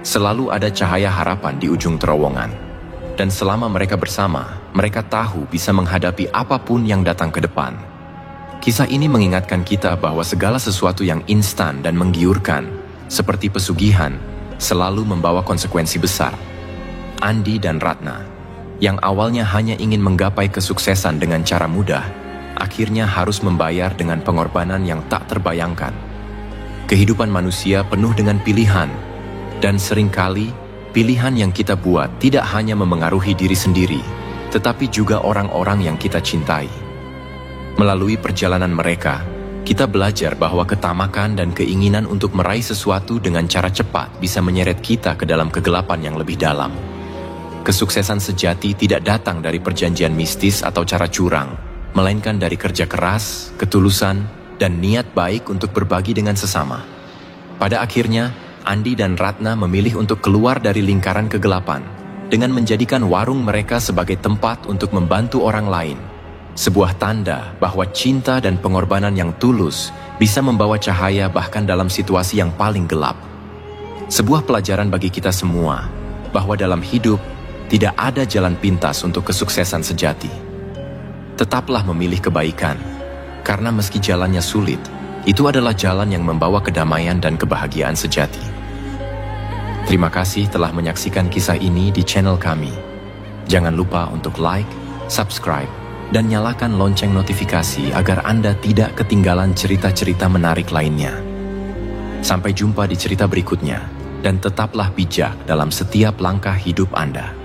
selalu ada cahaya harapan di ujung terowongan. Dan selama mereka bersama, mereka tahu bisa menghadapi apapun yang datang ke depan. Kisah ini mengingatkan kita bahwa segala sesuatu yang instan dan menggiurkan, seperti pesugihan, selalu membawa konsekuensi besar. Andi dan Ratna, yang awalnya hanya ingin menggapai kesuksesan dengan cara mudah, akhirnya harus membayar dengan pengorbanan yang tak terbayangkan. Kehidupan manusia penuh dengan pilihan, dan seringkali pilihan yang kita buat tidak hanya memengaruhi diri sendiri, tetapi juga orang-orang yang kita cintai. Melalui perjalanan mereka, kita belajar bahwa ketamakan dan keinginan untuk meraih sesuatu dengan cara cepat bisa menyeret kita ke dalam kegelapan yang lebih dalam. Kesuksesan sejati tidak datang dari perjanjian mistis atau cara curang, melainkan dari kerja keras, ketulusan, dan niat baik untuk berbagi dengan sesama. Pada akhirnya, Andi dan Ratna memilih untuk keluar dari lingkaran kegelapan dengan menjadikan warung mereka sebagai tempat untuk membantu orang lain. Sebuah tanda bahwa cinta dan pengorbanan yang tulus bisa membawa cahaya bahkan dalam situasi yang paling gelap. Sebuah pelajaran bagi kita semua, bahwa dalam hidup tidak ada jalan pintas untuk kesuksesan sejati. Tetaplah memilih kebaikan, karena meski jalannya sulit, itu adalah jalan yang membawa kedamaian dan kebahagiaan sejati. Terima kasih telah menyaksikan kisah ini di channel kami. Jangan lupa untuk like, subscribe, dan nyalakan lonceng notifikasi agar Anda tidak ketinggalan cerita-cerita menarik lainnya. Sampai jumpa di cerita berikutnya, dan tetaplah bijak dalam setiap langkah hidup Anda.